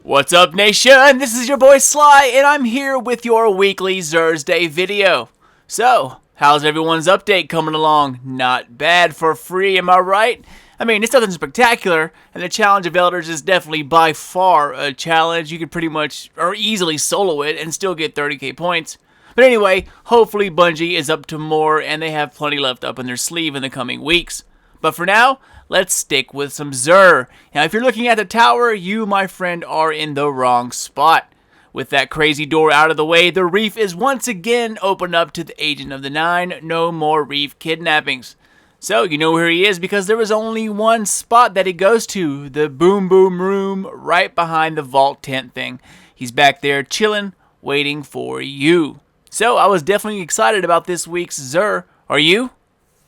What's up, nation? This is your boy Sly, and I'm here with your weekly Xursday video. So, how's everyone's update coming along? Not bad for free, am I right? I mean, it's nothing spectacular, and the Challenge of Elders is definitely by far a challenge. You could pretty much, or easily solo it and still get 30k points. But anyway, hopefully Bungie is up to more, and they have plenty left up in their sleeve in the coming weeks. But for now, let's stick with some Xur. Now, if you're looking at the tower, you, my friend, are in the wrong spot. With that crazy door out of the way, the reef is once again opened up to the Agent of the Nine. No more reef kidnappings. So, you know where he is because there was only one spot that he goes to. The boom boom room right behind the vault tent thing. He's back there chilling, waiting for you. So, I was definitely excited about this week's Xur. Are you?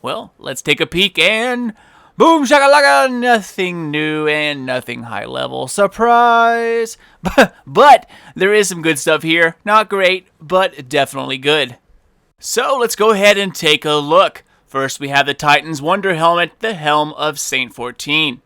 Well, let's take a peek and boom shakalaka, nothing new and nothing high level. Surprise! But there is some good stuff here. Not great, but definitely good. So let's go ahead and take a look. First we have the Titan's Wonder Helmet, the Helm of Saint 14.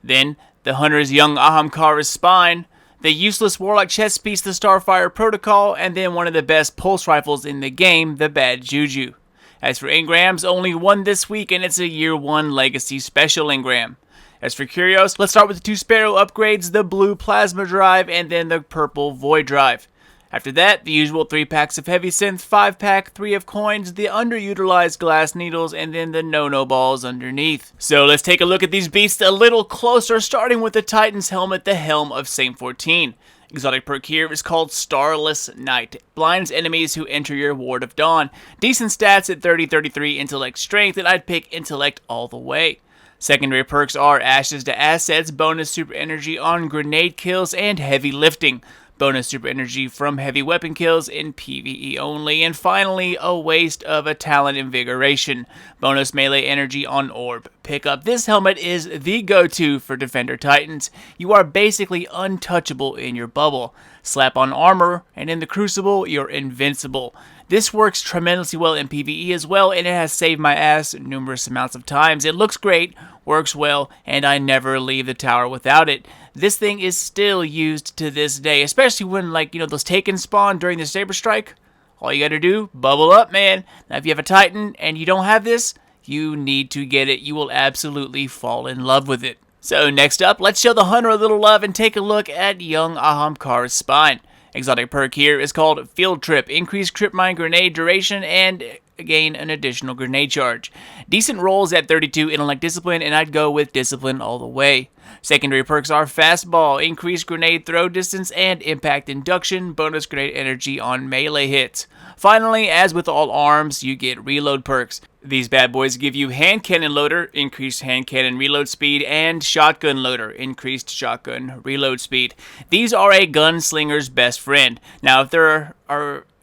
Then the Hunter's Young Ahamkara's Spine, the useless Warlock chest piece, the Starfire Protocol, and then one of the best pulse rifles in the game, the Bad Juju. As for engrams, only one this week, and it's a Year 1 Legacy Special engram. As for curios, let's start with the two Sparrow upgrades, the blue Plasma Drive, and then the purple Void Drive. After that, the usual 3 packs of Heavy Synth, 5 pack, 3 of coins, the underutilized Glass Needles, and then the no-no balls underneath. So let's take a look at these beasts a little closer, starting with the Titan's Helmet, the Helm of Saint 14. Exotic perk here is called Starless Night. Blinds enemies who enter your Ward of Dawn. Decent stats at 30-33 Intellect Strength, and I'd pick Intellect all the way. Secondary perks are Ashes to Assets, bonus super energy on grenade kills, and heavy lifting. Bonus super energy from heavy weapon kills in PvE only. And finally, a waste of a talent invigoration. Bonus melee energy on orb pickup. This helmet is the go-to for Defender Titans. You are basically untouchable in your bubble. Slap on armor, and in the Crucible, you're invincible. This works tremendously well in PvE as well, and it has saved my ass numerous amounts of times. It looks great, works well, and I never leave the tower without it. This thing is still used to this day, especially when, those Taken spawn during the Saber Strike. All you gotta do, bubble up, man. Now, if you have a Titan and you don't have this, you need to get it. You will absolutely fall in love with it. So, next up, let's show the Hunter a little love and take a look at Young Ahamkara's Spine. Exotic perk here is called Field Trip. Increased Trip Mine grenade duration and gain an additional grenade charge. Decent rolls at 32 Intellect Discipline, and I'd go with Discipline all the way. Secondary perks are Fastball, increased grenade throw distance, and impact induction, bonus grenade energy on melee hits. Finally, as with all arms, you get reload perks. These bad boys give you Hand Cannon Loader, increased hand cannon reload speed, and Shotgun Loader, increased shotgun reload speed. These are a gunslinger's best friend. Now, if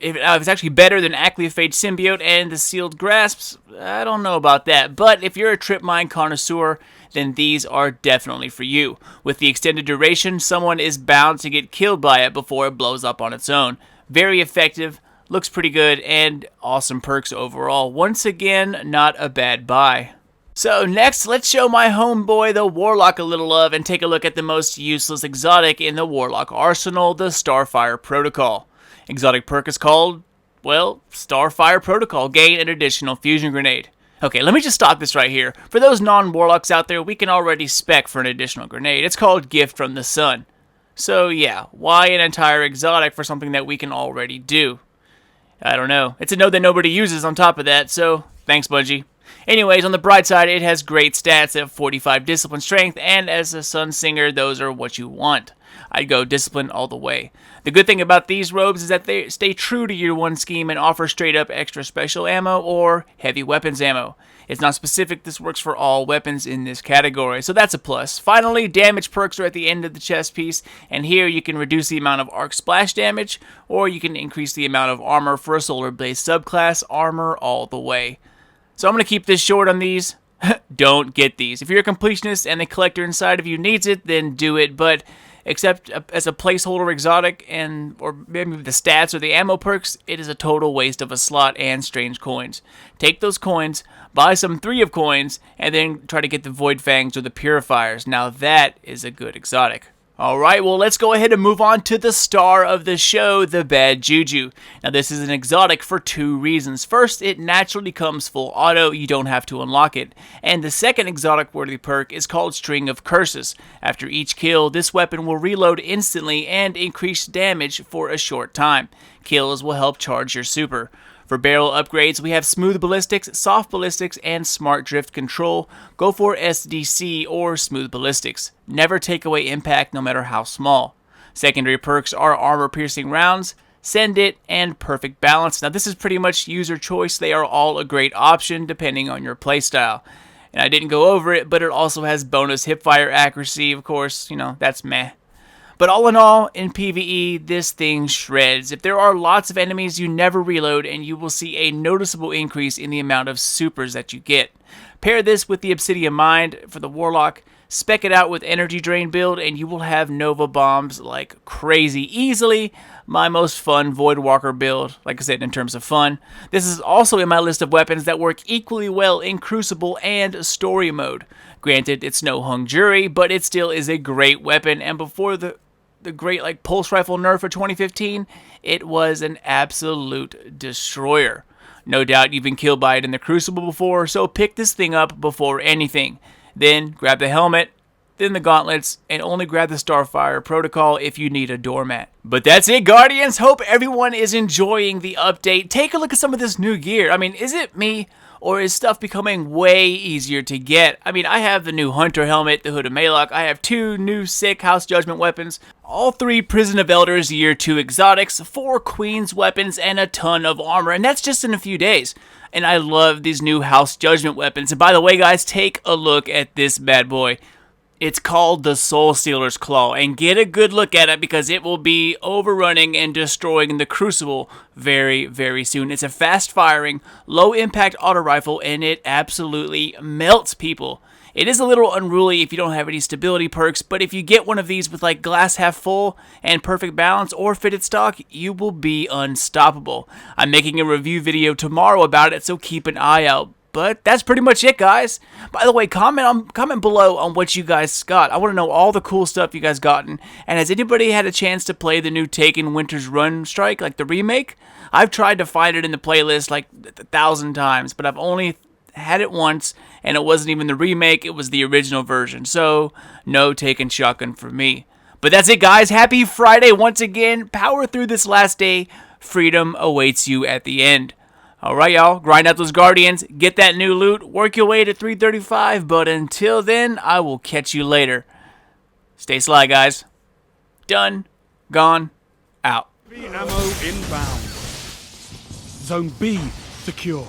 it's actually better than Ackley Fate Symbiote and the Sealed Grasps, I don't know about that. But if you're a trip mine connoisseur, then these are definitely for you. With the extended duration, someone is bound to get killed by it before it blows up on its own. Very effective, looks pretty good, and awesome perks overall. Once again, not a bad buy. So next, let's show my homeboy, the Warlock, a little love and take a look at the most useless exotic in the Warlock arsenal, the Starfire Protocol. Exotic perk is called, Starfire Protocol. Gain an additional fusion grenade. Okay, let me just stop this right here. For those non-Warlocks out there, we can already spec for an additional grenade. It's called Gift from the Sun. So yeah, why an entire exotic for something that we can already do? I don't know. It's a node that nobody uses on top of that, so thanks, Bungie. Anyways, on the bright side, it has great stats at 45 Discipline Strength, and as a Sun Singer, those are what you want. I'd go Discipline all the way. The good thing about these robes is that they stay true to Year 1 scheme and offer straight up extra special ammo or heavy weapons ammo. It's not specific, this works for all weapons in this category, so that's a plus. Finally, damage perks are at the end of the chest piece, and here you can reduce the amount of arc splash damage, or you can increase the amount of armor for a solar blaze subclass, armor all the way. So I'm going to keep this short on these. Don't get these. If you're a completionist and the collector inside of you needs it, then do it, but except as a placeholder exotic or maybe the stats or the ammo perks, it is a total waste of a slot and strange coins. Take those coins, buy some 3 of coins, and then try to get the Void Fangs or the Purifiers. Now that is a good exotic. Alright, well let's go ahead and move on to the star of the show, the Bad Juju. Now this is an exotic for two reasons. First, it naturally comes full auto, you don't have to unlock it. And the second exotic worthy perk is called String of Curses. After each kill, this weapon will reload instantly and increase damage for a short time. Kills will help charge your super. For barrel upgrades, we have Smooth Ballistics, Soft Ballistics, and Smart Drift Control. Go for SDC or Smooth Ballistics. Never take away impact no matter how small. Secondary perks are Armor Piercing Rounds, Send It, and Perfect Balance. Now this is pretty much user choice. They are all a great option depending on your playstyle. And I didn't go over it, but it also has bonus hipfire accuracy. Of course, that's meh. But all in all, in PvE, this thing shreds. If there are lots of enemies, you never reload, and you will see a noticeable increase in the amount of supers that you get. Pair this with the Obsidian Mind for the Warlock, spec it out with Energy Drain build, and you will have Nova Bombs like crazy. Easily my most fun Voidwalker build, like I said, in terms of fun. This is also in my list of weapons that work equally well in Crucible and Story Mode. Granted, it's no hung jury, but it still is a great weapon, and before the great pulse rifle nerf for 2015, it was an absolute destroyer. No doubt you've been killed by it in the Crucible before, so pick this thing up before anything. Then grab the helmet, then the gauntlets, and only grab the Starfire protocol if you need a doormat. But that's it, Guardians. Hope everyone is enjoying the update. Take a look at some of this new gear. I mean, is it me, or is stuff becoming way easier to get? I mean, I have the new Hunter helmet, the Hood of Malok. I have 2 new sick House Judgment weapons, all 3 Prison of Elders Year 2 exotics, 4 Queen's weapons, and a ton of armor. And that's just in a few days. And I love these new House Judgment weapons. And by the way, guys, take a look at this bad boy. It's called the Soul Stealer's Claw, and get a good look at it because it will be overrunning and destroying the Crucible very, very soon. It's a fast-firing, low-impact auto rifle, and it absolutely melts people. It is a little unruly if you don't have any stability perks, but if you get one of these with glass half full and perfect balance or fitted stock, you will be unstoppable. I'm making a review video tomorrow about it, so keep an eye out. But that's pretty much it, guys. By the way, comment below on what you guys got. I want to know all the cool stuff you guys gotten. And has anybody had a chance to play the new Taken Winter's Run Strike, like the remake? I've tried to find it in the playlist 1,000 times, but I've only had it once, and it wasn't even the remake, it was the original version. So, no Taken Shotgun for me. But that's it, guys. Happy Friday once again. Power through this last day. Freedom awaits you at the end. Alright, y'all, grind out those Guardians, get that new loot, work your way to 335, but until then, I will catch you later. Stay sly, guys. Done, gone, out. Ammo inbound. Zone B secure.